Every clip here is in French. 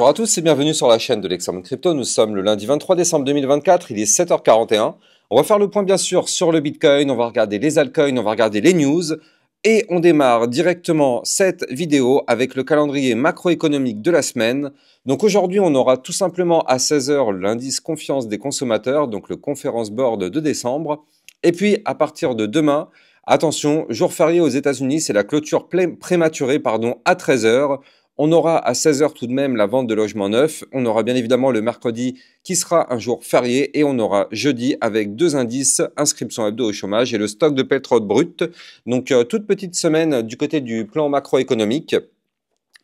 Bonjour à tous et bienvenue sur la chaîne de l'Examen Crypto. Nous sommes le lundi 23 décembre 2024, il est 7h41. On va faire le point bien sûr sur le Bitcoin, on va regarder les altcoins, on va regarder les news. Et on démarre directement cette vidéo avec le calendrier macroéconomique de la semaine. Donc aujourd'hui, on aura tout simplement à 16h l'indice confiance des consommateurs, donc le Conference Board de décembre. Et puis à partir de demain, attention, jour férié aux États-Unis, c'est la clôture prématurée à 13h. On aura à 16h tout de même la vente de logements neufs. On aura bien évidemment le mercredi qui sera un jour férié et on aura jeudi avec deux indices, inscription hebdo au chômage et le stock de pétrole brut. Donc toute petite semaine du côté du plan macroéconomique.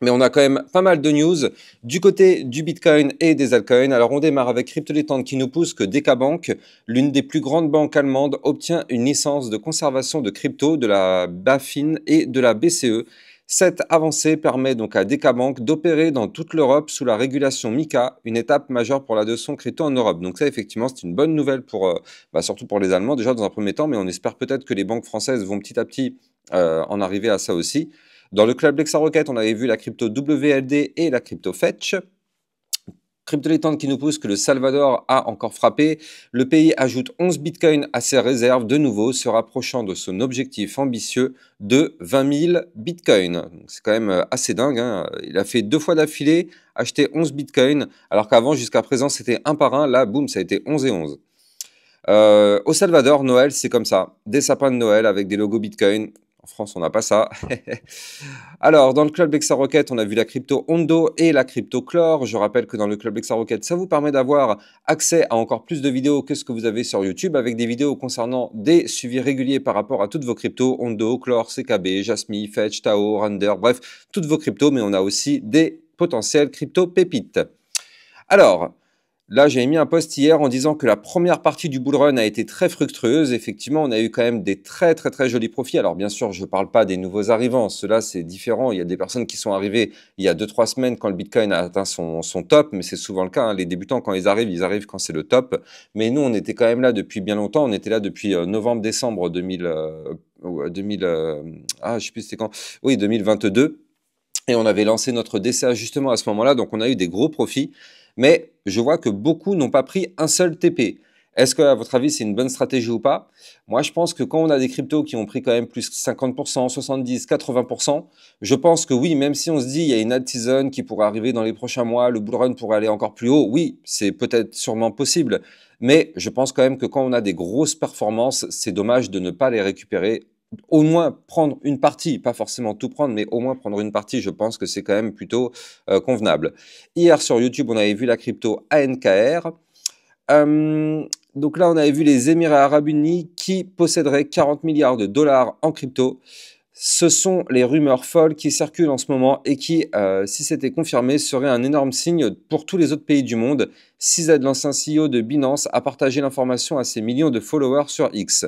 Mais on a quand même pas mal de news du côté du Bitcoin et des altcoins. Alors on démarre avec Cryptolétante qui nous pousse que DK Bank, l'une des plus grandes banques allemandes, obtient une licence de conservation de crypto de la BaFin et de la BCE. Cette avancée permet donc à DK Bank d'opérer dans toute l'Europe sous la régulation MiCA, une étape majeure pour l'adoption crypto en Europe. Donc ça, effectivement, c'est une bonne nouvelle pour, surtout pour les Allemands déjà dans un premier temps, mais on espère peut-être que les banques françaises vont petit à petit en arriver à ça aussi. Dans le club LexaRocket, on avait vu la crypto WLD et la crypto Fetch. Cryptolétante qui nous pousse que le Salvador a encore frappé. Le pays ajoute 11 bitcoins à ses réserves de nouveau, se rapprochant de son objectif ambitieux de 20 000 bitcoins. C'est quand même assez dingue, hein. Il a fait 2 fois d'affilée, acheté 11 bitcoins, alors qu'avant, jusqu'à présent, c'était un par un. Là, boum, ça a été 11 et 11. Au Salvador, Noël, c'est comme ça. Des sapins de Noël avec des logos bitcoin. En France, on n'a pas ça. Alors, dans le club LexaRocket, on a vu la crypto Hondo et la crypto Clore. Je rappelle que dans le club LexaRocket, ça vous permet d'avoir accès à encore plus de vidéos que ce que vous avez sur YouTube, avec des vidéos concernant des suivis réguliers par rapport à toutes vos cryptos, Hondo, Clore, CKB, Jasmy, Fetch, Tao, Render, bref, toutes vos cryptos, mais on a aussi des potentiels crypto pépites. Alors, là, j'ai mis un post hier en disant que la première partie du bull run a été très fructueuse. Effectivement, on a eu quand même des très jolis profits. Alors bien sûr, je ne parle pas des nouveaux arrivants. Ceux-là, c'est différent. Il y a des personnes qui sont arrivées il y a 2-3 semaines quand le Bitcoin a atteint son top, mais c'est souvent le cas, hein. Les débutants, quand ils arrivent quand c'est le top. Mais nous, on était quand même là depuis bien longtemps. On était là depuis novembre-décembre 2022. Et on avait lancé notre DCA justement à ce moment-là, donc on a eu des gros profits. Mais je vois que beaucoup n'ont pas pris un seul TP. Est-ce que, à votre avis, c'est une bonne stratégie ou pas? Moi, je pense que quand on a des cryptos qui ont pris quand même plus 50%, 70%, 80%, je pense que oui, même si on se dit il y a une alt season qui pourrait arriver dans les prochains mois, le bull run pourrait aller encore plus haut, oui, c'est peut-être sûrement possible. Mais je pense quand même que quand on a des grosses performances, c'est dommage de ne pas les récupérer. Au moins prendre une partie, pas forcément tout prendre, mais au moins prendre une partie, je pense que c'est quand même plutôt convenable. Hier sur YouTube, on avait vu la crypto ANKR. Donc là, on avait vu les Émirats Arabes Unis qui posséderaient 40 milliards de dollars en crypto. Ce sont les rumeurs folles qui circulent en ce moment et qui, si c'était confirmé, serait un énorme signe pour tous les autres pays du monde. CZ, l'ancien CEO de Binance, a partagé l'information à ses millions de followers sur X.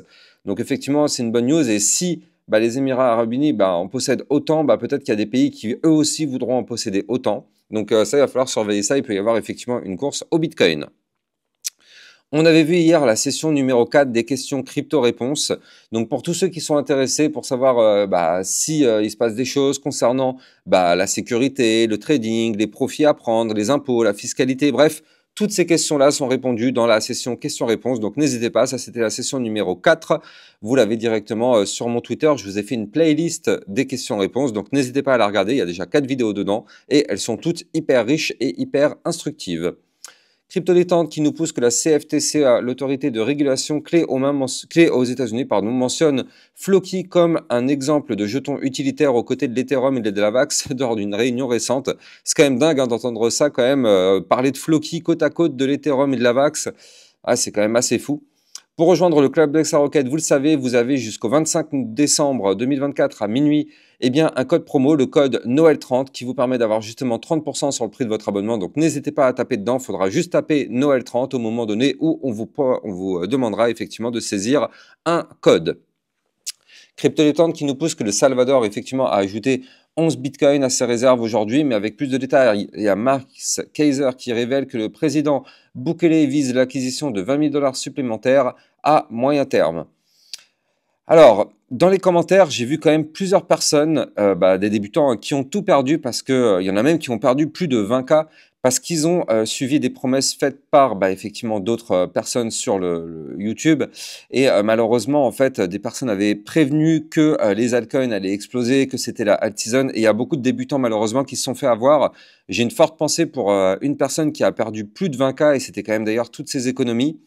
Donc effectivement, c'est une bonne news. Et si les Émirats Arabes Unis en possèdent autant, peut-être qu'il y a des pays qui eux aussi voudront en posséder autant. Donc ça, il va falloir surveiller ça. Il peut y avoir effectivement une course au Bitcoin. On avait vu hier la session numéro 4 des questions crypto-réponses. Donc pour tous ceux qui sont intéressés pour savoir si il se passe des choses concernant la sécurité, le trading, les profits à prendre, les impôts, la fiscalité, bref, toutes ces questions-là sont répondues dans la session questions-réponses. Donc n'hésitez pas, ça c'était la session numéro 4. Vous l'avez directement sur mon Twitter. Je vous ai fait une playlist des questions-réponses. Donc n'hésitez pas à la regarder. Il y a déjà 4 vidéos dedans et elles sont toutes hyper riches et hyper instructives. Cryptolétante qui nous pousse que la CFTC, l'autorité de régulation clé aux États-Unis, mentionne Floki comme un exemple de jeton utilitaire aux côtés de l'Ethereum et de la VAX lors d'une réunion récente. C'est quand même dingue d'entendre ça quand même, parler de Floki côte à côte de l'Ethereum et de la VAX. Ah, c'est quand même assez fou. Pour rejoindre le club LexaRocket, vous le savez, vous avez jusqu'au 25 décembre 2024 à minuit un code promo, le code Noël30, qui vous permet d'avoir justement 30% sur le prix de votre abonnement. Donc n'hésitez pas à taper dedans, il faudra juste taper Noël30 au moment donné où on vous demandera effectivement de saisir un code. Cryptolétante qui nous pousse que le Salvador effectivement a ajouté 11 bitcoins à ses réserves aujourd'hui, mais avec plus de détails, il y a Max Kaiser qui révèle que le président Bukele vise l'acquisition de 20 000 dollars supplémentaires à moyen terme. Alors, dans les commentaires, j'ai vu quand même plusieurs personnes, des débutants qui ont tout perdu parce qu'il y en a même qui ont perdu plus de 20K parce qu'ils ont suivi des promesses faites par effectivement d'autres personnes sur le YouTube. Et malheureusement, en fait, des personnes avaient prévenu que les altcoins allaient exploser, que c'était la alt season. Et il y a beaucoup de débutants malheureusement qui se sont fait avoir. J'ai une forte pensée pour une personne qui a perdu plus de 20K et c'était quand même d'ailleurs toutes ses économies.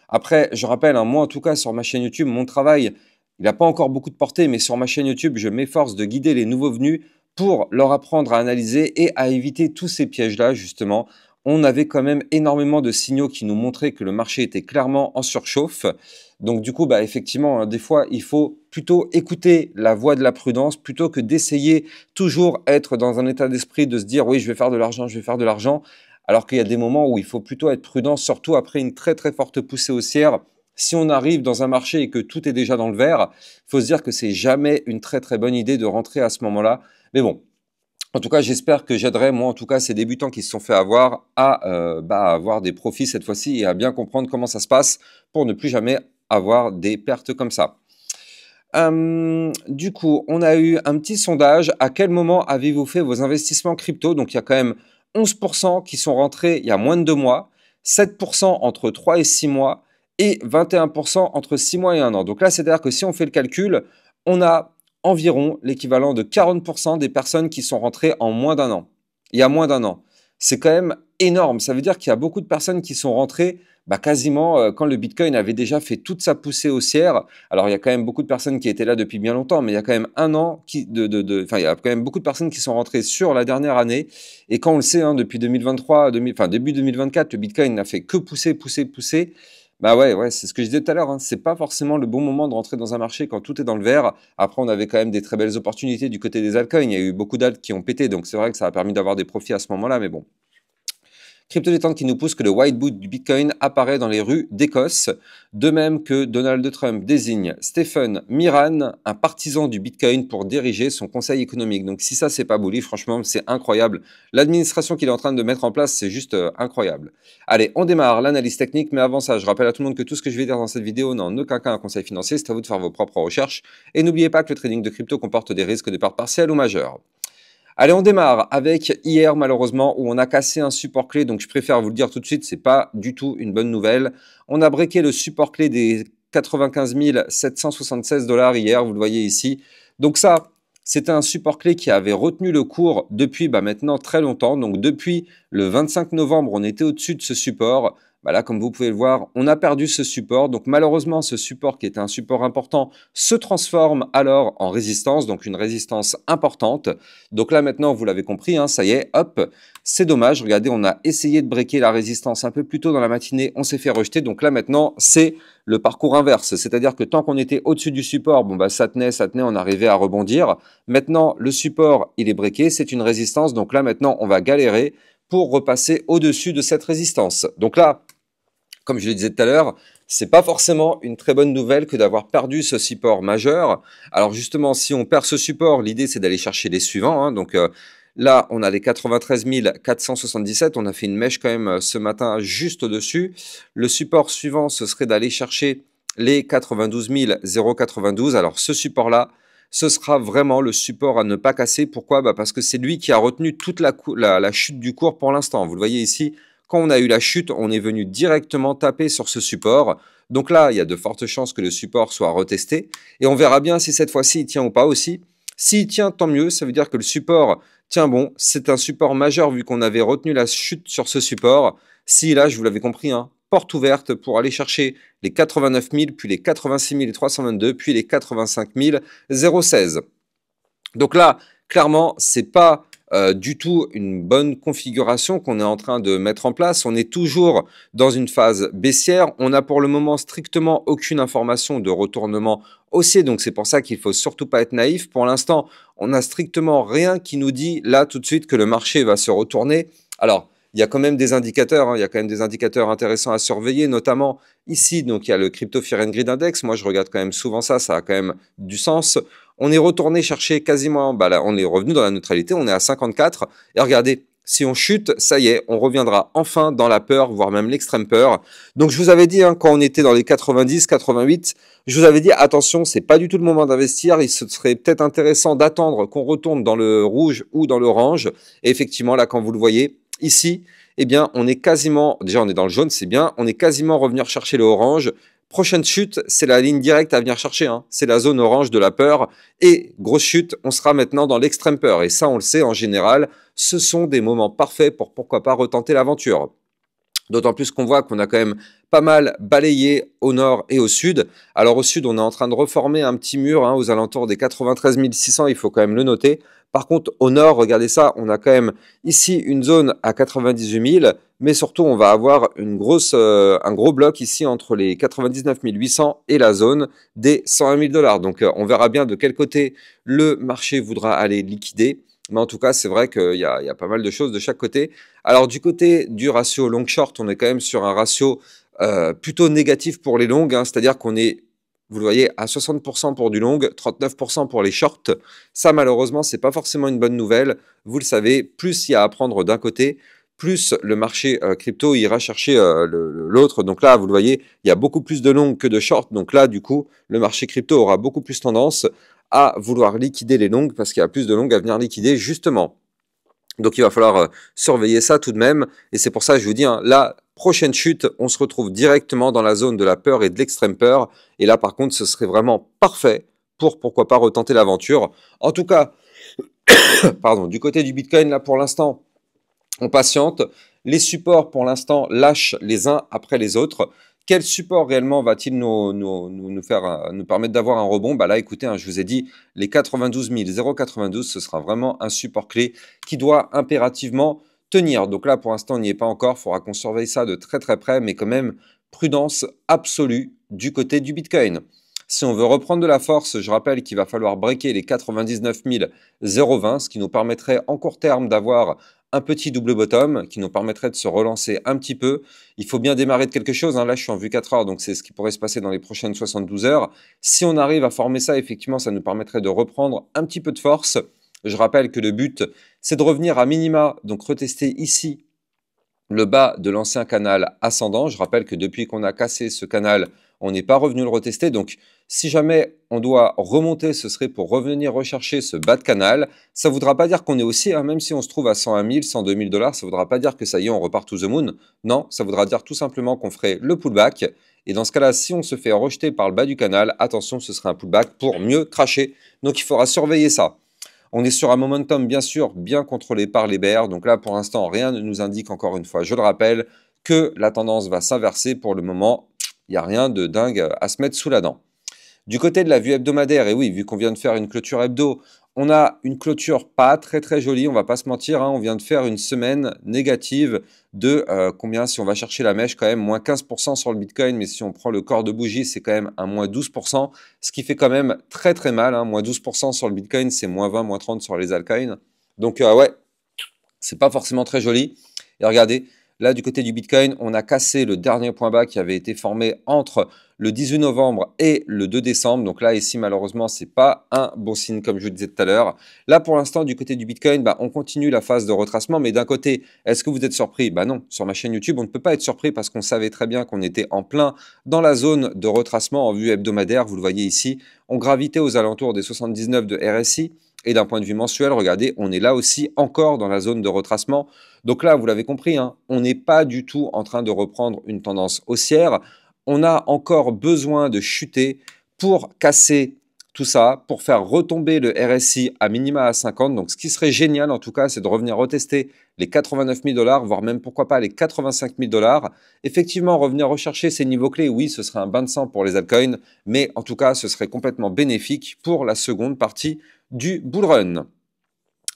Après, je rappelle, hein, moi en tout cas sur ma chaîne YouTube, mon travail, il n'a pas encore beaucoup de portée, mais sur ma chaîne YouTube, je m'efforce de guider les nouveaux venus pour leur apprendre à analyser et à éviter tous ces pièges-là, justement. On avait quand même énormément de signaux qui nous montraient que le marché était clairement en surchauffe. Donc du coup, effectivement, hein, des fois, il faut plutôt écouter la voix de la prudence plutôt que d'essayer toujours être dans un état d'esprit de se dire oui, je vais faire de l'argent, je vais faire de l'argent. Alors qu'il y a des moments où il faut plutôt être prudent, surtout après une très très forte poussée haussière. Si on arrive dans un marché et que tout est déjà dans le vert, il faut se dire que c'est jamais une très très bonne idée de rentrer à ce moment-là. Mais bon, en tout cas, j'espère que j'aiderai, moi en tout cas, ces débutants qui se sont fait avoir à avoir des profits cette fois-ci et à bien comprendre comment ça se passe pour ne plus jamais avoir des pertes comme ça. Du coup, on a eu un petit sondage. À quel moment avez-vous fait vos investissements crypto? Donc, il y a quand même 11% qui sont rentrés il y a moins de 2 mois, 7% entre 3 et 6 mois et 21% entre 6 mois et 1 an. Donc là, c'est-à-dire que si on fait le calcul, on a environ l'équivalent de 40% des personnes qui sont rentrées en moins d'un an. Il y a moins d'un an. C'est quand même énorme. Ça veut dire qu'il y a beaucoup de personnes qui sont rentrées quasiment quand le Bitcoin avait déjà fait toute sa poussée haussière. Alors, il y a quand même beaucoup de personnes qui étaient là depuis bien longtemps, mais il y a quand même un an il y a quand même beaucoup de personnes qui sont rentrées sur la dernière année. Et quand on le sait, hein, depuis 2023, début 2024, le Bitcoin n'a fait que pousser, pousser, pousser. Ouais, c'est ce que je disais tout à l'heure, hein. C'est pas forcément le bon moment de rentrer dans un marché quand tout est dans le vert. Après, on avait quand même des très belles opportunités du côté des altcoins. Il y a eu beaucoup d'alts qui ont pété, donc c'est vrai que ça a permis d'avoir des profits à ce moment-là, mais bon. Crypto Détente qui nous pousse que le white boot du Bitcoin apparaît dans les rues d'Écosse, de même que Donald Trump désigne Stephen Miran, un partisan du Bitcoin, pour diriger son conseil économique. Donc si ça c'est pas bully, franchement c'est incroyable. L'administration qu'il est en train de mettre en place, c'est juste incroyable. Allez, on démarre l'analyse technique, mais avant ça, je rappelle à tout le monde que tout ce que je vais dire dans cette vidéo n'a en aucun cas un conseil financier, c'est à vous de faire vos propres recherches. Et n'oubliez pas que le trading de crypto comporte des risques de pertes partielles ou majeures. Allez, on démarre avec hier, malheureusement, où on a cassé un support clé. Donc, je préfère vous le dire tout de suite, c'est pas du tout une bonne nouvelle. On a breaké le support clé des 95 776 $ hier, vous le voyez ici. Donc ça, c'était un support clé qui avait retenu le cours depuis maintenant très longtemps. Donc, depuis le 25 novembre, on était au-dessus de ce support. Là, comme vous pouvez le voir, on a perdu ce support. Donc malheureusement, ce support qui était un support important se transforme alors en résistance, donc une résistance importante. Donc là maintenant, vous l'avez compris, hein, ça y est, hop, c'est dommage. Regardez, on a essayé de breaker la résistance un peu plus tôt dans la matinée, on s'est fait rejeter. Donc là maintenant, c'est le parcours inverse. C'est-à-dire que tant qu'on était au-dessus du support, ça tenait, on arrivait à rebondir. Maintenant, le support, il est breaké, c'est une résistance. Donc là maintenant, on va galérer pour repasser au-dessus de cette résistance. Donc là, comme je le disais tout à l'heure, c'est pas forcément une très bonne nouvelle que d'avoir perdu ce support majeur. Alors justement, si on perd ce support, l'idée c'est d'aller chercher les suivants, hein. Donc là, on a les 93 477. On a fait une mèche quand même ce matin juste au-dessus. Le support suivant, ce serait d'aller chercher les 92 092. Alors ce support-là, ce sera vraiment le support à ne pas casser. Pourquoi? Parce que c'est lui qui a retenu toute la chute du cours pour l'instant. Vous le voyez ici. Quand on a eu la chute, on est venu directement taper sur ce support. Donc là, il y a de fortes chances que le support soit retesté. Et on verra bien si cette fois-ci, il tient ou pas aussi. S'il tient, tant mieux. Ça veut dire que le support tient bon. C'est un support majeur vu qu'on avait retenu la chute sur ce support. Si là, je vous l'avais compris, hein, porte ouverte pour aller chercher les 89 000, puis les 86 322, puis les 85 016. Donc là, clairement, c'est pas du tout une bonne configuration qu'on est en train de mettre en place. On est toujours dans une phase baissière. On n'a pour le moment strictement aucune information de retournement haussier. Donc c'est pour ça qu'il faut surtout pas être naïf. Pour l'instant, on n'a strictement rien qui nous dit là tout de suite que le marché va se retourner. Alors, il y a quand même des indicateurs, hein, il y a quand même des indicateurs intéressants à surveiller, notamment ici, donc il y a le Crypto Fear and Greed Index. Moi, je regarde quand même souvent ça, ça a quand même du sens. On est retourné chercher quasiment, là, on est revenu dans la neutralité, on est à 54. Et regardez, si on chute, ça y est, on reviendra enfin dans la peur, voire même l'extrême peur. Donc je vous avais dit, hein, quand on était dans les 90, 88, je vous avais dit, attention, c'est pas du tout le moment d'investir. Il serait peut-être intéressant d'attendre qu'on retourne dans le rouge ou dans l'orange. Et effectivement, là, quand vous le voyez, ici, eh bien, on est quasiment, déjà on est dans le jaune, c'est bien, on est quasiment revenu chercher le orange. Prochaine chute, c'est la ligne directe à venir chercher, hein. C'est la zone orange de la peur. Et grosse chute, on sera maintenant dans l'extrême peur. Et ça, on le sait, en général, ce sont des moments parfaits pour pourquoi pas retenter l'aventure. D'autant plus qu'on voit qu'on a quand même pas mal balayé au nord et au sud. Alors au sud, on est en train de reformer un petit mur aux alentours des 93 600, il faut quand même le noter. Par contre, au nord, regardez ça, on a quand même ici une zone à 98 000, mais surtout, on va avoir un gros bloc ici entre les 99 800 et la zone des 101 000 $. Donc, on verra bien de quel côté le marché voudra aller liquider. Mais en tout cas, c'est vrai qu'il y a pas mal de choses de chaque côté. Alors, du côté du ratio long-short, on est quand même sur un ratio plutôt négatif pour les longues, c'est-à-dire qu'on est, vous le voyez, à 60% pour du long, 39% pour les shorts. Ça, malheureusement, c'est pas forcément une bonne nouvelle. Vous le savez, plus il y a à prendre d'un côté, plus le marché crypto ira chercher l'autre. Donc là, vous le voyez, il y a beaucoup plus de longues que de shorts. Donc là, du coup, le marché crypto aura beaucoup plus tendance à vouloir liquider les longues parce qu'il y a plus de longues à venir liquider, justement. Donc il va falloir surveiller ça tout de même. Et c'est pour ça que je vous dis, la prochaine chute, on se retrouve directement dans la zone de la peur et de l'extrême peur. Et là, par contre, ce serait vraiment parfait pour, pourquoi pas, retenter l'aventure. En tout cas, pardon, du côté du Bitcoin, là, pour l'instant, on patiente. Les supports, pour l'instant, lâchent les uns après les autres. Quel support réellement va-t-il nous permettre d'avoir un rebond? Bah là, écoutez, je vous ai dit, les 92 092, ce sera vraiment un support clé qui doit impérativement tenir. Donc là, pour l'instant, on n'y est pas encore. Il faudra qu'on surveille ça de très très près, mais quand même, prudence absolue du côté du Bitcoin. Si on veut reprendre de la force, je rappelle qu'il va falloir breaker les 99 020, ce qui nous permettrait en court terme d'avoir un petit double bottom qui nous permettrait de se relancer un petit peu. Il faut bien démarrer de quelque chose. Là, je suis en vue 4 heures, donc c'est ce qui pourrait se passer dans les prochaines 72 heures. Si on arrive à former ça, effectivement, ça nous permettrait de reprendre un petit peu de force. Je rappelle que le but, c'est de revenir à minima, donc retester ici le bas de l'ancien canal ascendant. Je rappelle que depuis qu'on a cassé ce canal, on n'est pas revenu le retester. Donc, si jamais on doit remonter, ce serait pour revenir rechercher ce bas de canal. Ça ne voudra pas dire qu'on est aussi, même si on se trouve à 101 000, 102 000 $, ça ne voudra pas dire que ça y est, on repart to the moon. Non, ça voudra dire tout simplement qu'on ferait le pullback. Et dans ce cas-là, si on se fait rejeter par le bas du canal, attention, ce serait un pullback pour mieux cracher. Donc, il faudra surveiller ça. On est sur un momentum, bien sûr, bien contrôlé par les bears. Donc là, pour l'instant, rien ne nous indique, encore une fois, je le rappelle, que la tendance va s'inverser. Pour le moment, il n'y a rien de dingue à se mettre sous la dent. Du côté de la vue hebdomadaire, et oui, vu qu'on vient de faire une clôture hebdo, on a une clôture pas très très jolie, on va pas se mentir, on vient de faire une semaine négative de combien, si on va chercher la mèche, quand même, moins 15% sur le Bitcoin, mais si on prend le corps de bougie, c'est quand même un moins 12%, ce qui fait quand même très très mal, moins 12% sur le Bitcoin, c'est moins 20, moins 30 sur les altcoins. Donc ouais, c'est pas forcément très joli. Et regardez, là, du côté du Bitcoin, on a cassé le dernier point bas qui avait été formé entre le 18 novembre et le 2 décembre. Donc là, ici, malheureusement, c'est pas un bon signe, comme je le disais tout à l'heure. Là, pour l'instant, du côté du Bitcoin, on continue la phase de retracement. Mais d'un côté, est-ce que vous êtes surpris? Non. Sur ma chaîne YouTube, on ne peut pas être surpris parce qu'on savait très bien qu'on était en plein dans la zone de retracement en vue hebdomadaire. Vous le voyez ici. On gravitait aux alentours des 79 de RSI. Et d'un point de vue mensuel, regardez, on est là aussi encore dans la zone de retracement. Donc là, vous l'avez compris, on n'est pas du tout en train de reprendre une tendance haussière. On a encore besoin de chuter pour casser tout ça, pour faire retomber le RSI à minima à 50. Donc ce qui serait génial en tout cas, c'est de revenir retester les 89 000 $, voire même pourquoi pas les 85 000 $. Effectivement, revenir rechercher ces niveaux clés, oui, ce serait un bain de sang pour les altcoins, mais en tout cas, ce serait complètement bénéfique pour la seconde partie du bull run.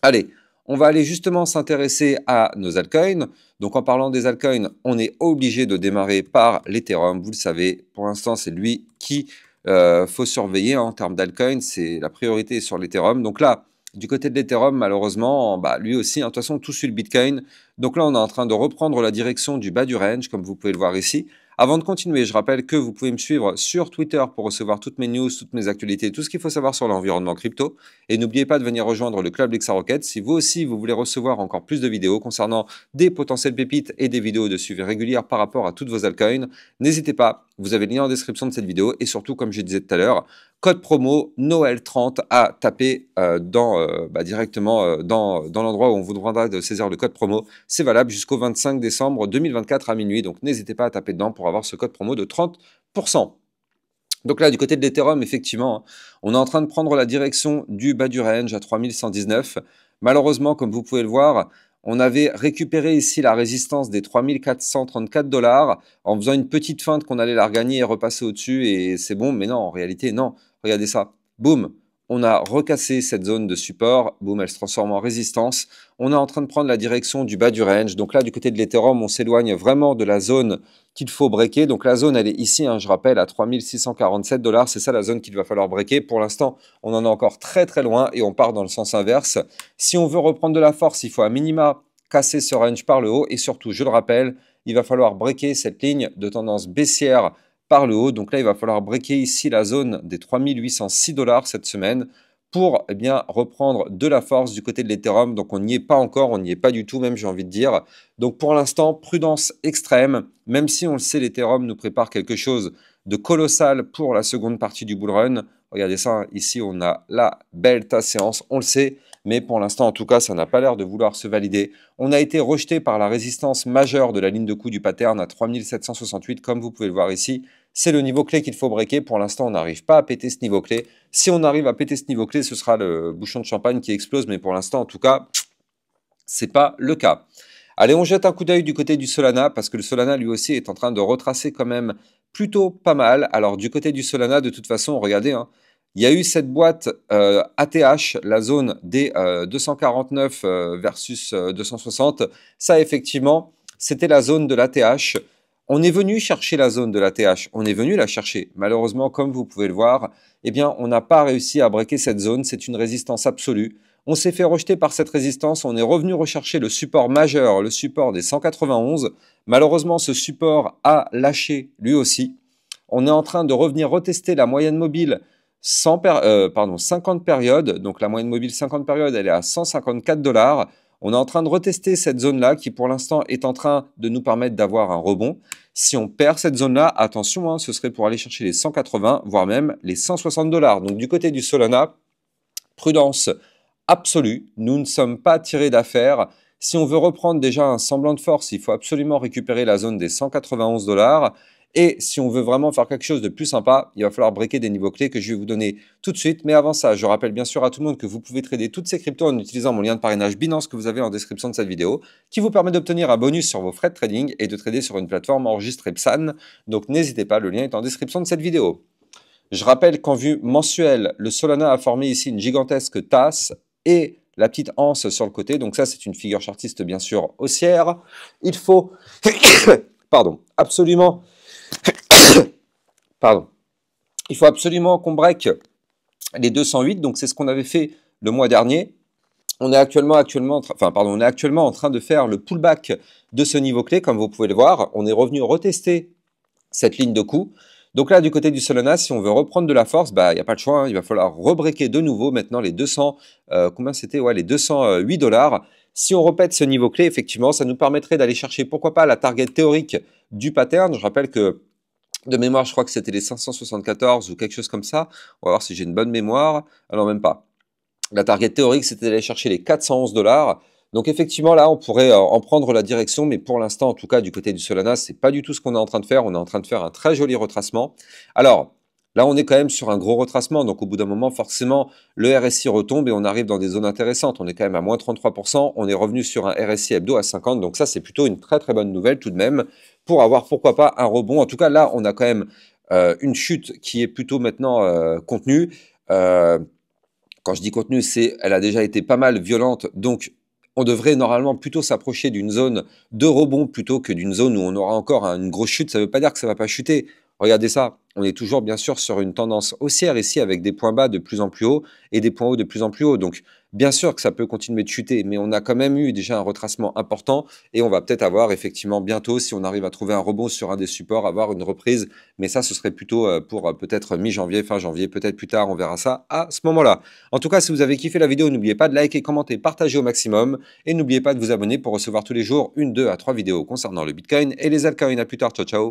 Allez, on va aller justement s'intéresser à nos altcoins. Donc en parlant des altcoins, on est obligé de démarrer par l'Ethereum. Vous le savez, pour l'instant, c'est lui qui faut surveiller en termes d'altcoins. C'est la priorité sur l'Ethereum. Donc là, du côté de l'Ethereum, malheureusement, lui aussi, de toute façon, tout suit le Bitcoin. Donc là, on est en train de reprendre la direction du bas du range, comme vous pouvez le voir ici. Avant de continuer, je rappelle que vous pouvez me suivre sur Twitter pour recevoir toutes mes news, toutes mes actualités, tout ce qu'il faut savoir sur l'environnement crypto. Et n'oubliez pas de venir rejoindre le club Lexa Rocket si vous aussi vous voulez recevoir encore plus de vidéos concernant des potentielles pépites et des vidéos de suivi régulières par rapport à toutes vos altcoins. N'hésitez pas, vous avez le lien en description de cette vidéo et surtout, comme je disais tout à l'heure, code promo Noël30 à taper directement dans l'endroit où on vous demandera de saisir le code promo. C'est valable jusqu'au 25 décembre 2024 à minuit. Donc n'hésitez pas à taper dedans pour avoir ce code promo de 30%. Donc là, du côté de l'Ethereum, effectivement, on est en train de prendre la direction du bas du range à 3119. Malheureusement, comme vous pouvez le voir, on avait récupéré ici la résistance des 3434 $ en faisant une petite feinte qu'on allait la regagner et repasser au-dessus et c'est bon. Mais non, en réalité, non. Regardez ça. Boum. On a recassé cette zone de support. Boum, elle se transforme en résistance. On est en train de prendre la direction du bas du range. Donc là, du côté de l'Ethereum, on s'éloigne vraiment de la zone qu'il faut breaker. Donc la zone, elle est ici, hein, je rappelle, à 3647 $. C'est ça la zone qu'il va falloir breaker. Pour l'instant, on en est encore très très loin et on part dans le sens inverse. Si on veut reprendre de la force, il faut à minima casser ce range par le haut. Et surtout, je le rappelle, il va falloir breaker cette ligne de tendance baissière par le haut. Donc là, il va falloir breaker ici la zone des 3806 $ cette semaine pour reprendre de la force du côté de l'Ethereum. Donc on n'y est pas encore, on n'y est pas du tout même, j'ai envie de dire. Donc pour l'instant, prudence extrême, même si on le sait, l'Ethereum nous prépare quelque chose de colossal pour la seconde partie du bull run. Regardez ça, ici on a la Delta séance, on le sait, mais pour l'instant en tout cas, ça n'a pas l'air de vouloir se valider. On a été rejeté par la résistance majeure de la ligne de coup du pattern à 3768, comme vous pouvez le voir ici. C'est le niveau clé qu'il faut breaker. Pour l'instant, on n'arrive pas à péter ce niveau clé. Si on arrive à péter ce niveau clé, ce sera le bouchon de champagne qui explose. Mais pour l'instant, en tout cas, ce n'est pas le cas. Allez, on jette un coup d'œil du côté du Solana parce que le Solana, lui aussi, est en train de retracer quand même plutôt pas mal. Alors, du côté du Solana, de toute façon, regardez, hein, il y a eu cette boîte ATH, la zone des 249 versus 260. Ça, effectivement, c'était la zone de l'ATH. On est venu chercher la zone de l'ATH, on est venu la chercher. Malheureusement, comme vous pouvez le voir, eh bien, on n'a pas réussi à breaker cette zone. C'est une résistance absolue. On s'est fait rejeter par cette résistance. On est revenu rechercher le support majeur, le support des 191. Malheureusement, ce support a lâché lui aussi. On est en train de revenir retester la moyenne mobile 50 périodes. Donc, la moyenne mobile 50 périodes, elle est à 154 $. On est en train de retester cette zone-là qui, pour l'instant, est en train de nous permettre d'avoir un rebond. Si on perd cette zone-là, attention, hein, ce serait pour aller chercher les 180, voire même les 160 $. Donc, du côté du Solana, prudence absolue. Nous ne sommes pas tirés d'affaire. Si on veut reprendre déjà un semblant de force, il faut absolument récupérer la zone des 191 $. Et si on veut vraiment faire quelque chose de plus sympa, il va falloir breaker des niveaux clés que je vais vous donner tout de suite. Mais avant ça, je rappelle bien sûr à tout le monde que vous pouvez trader toutes ces cryptos en utilisant mon lien de parrainage Binance que vous avez en description de cette vidéo, qui vous permet d'obtenir un bonus sur vos frais de trading et de trader sur une plateforme enregistrée PSAN. Donc n'hésitez pas, le lien est en description de cette vidéo. Je rappelle qu'en vue mensuelle, le Solana a formé ici une gigantesque tasse et la petite anse sur le côté. Donc ça, c'est une figure chartiste bien sûr haussière. Il faut, pardon, absolument... Pardon. Il faut absolument qu'on break les 208, donc c'est ce qu'on avait fait le mois dernier. On est actuellement en train de faire le pullback de ce niveau clé, comme vous pouvez le voir. On est revenu retester cette ligne de coup. Donc là, du côté du Solana, si on veut reprendre de la force, il n'y a pas de choix, hein, il va falloir rebreaker de nouveau maintenant les 200, combien c'était, ouais, les 208 $. Si on répète ce niveau clé, effectivement, ça nous permettrait d'aller chercher, pourquoi pas, la target théorique du pattern. Je rappelle que de mémoire, je crois que c'était les 574 ou quelque chose comme ça. On va voir si j'ai une bonne mémoire. Alors, même pas. La target théorique, c'était d'aller chercher les 411 $. Donc, effectivement, là, on pourrait en prendre la direction. Mais pour l'instant, en tout cas, du côté du Solana, c'est pas du tout ce qu'on est en train de faire. On est en train de faire un très joli retracement. Alors, là, on est quand même sur un gros retracement. Donc, au bout d'un moment, forcément, le RSI retombe et on arrive dans des zones intéressantes. On est quand même à moins 33%. On est revenu sur un RSI hebdo à 50. Donc, ça, c'est plutôt une très, très bonne nouvelle tout de même pour avoir, pourquoi pas, un rebond. En tout cas, là, on a quand même une chute qui est plutôt maintenant contenue. Quand je dis contenue, elle a déjà été pas mal violente. Donc, on devrait normalement plutôt s'approcher d'une zone de rebond plutôt que d'une zone où on aura encore une grosse chute. Ça ne veut pas dire que ça ne va pas chuter. Regardez ça, on est toujours bien sûr sur une tendance haussière ici avec des points bas de plus en plus hauts et des points hauts de plus en plus hauts. Donc bien sûr que ça peut continuer de chuter, mais on a quand même eu déjà un retracement important et on va peut-être avoir effectivement bientôt, si on arrive à trouver un rebond sur un des supports, avoir une reprise. Mais ça, ce serait plutôt pour peut-être mi-janvier, fin janvier, peut-être plus tard, on verra ça à ce moment-là. En tout cas, si vous avez kiffé la vidéo, n'oubliez pas de liker, commenter, partager au maximum et n'oubliez pas de vous abonner pour recevoir tous les jours 1, 2 à 3 vidéos concernant le Bitcoin et les altcoins. À plus tard, ciao ciao.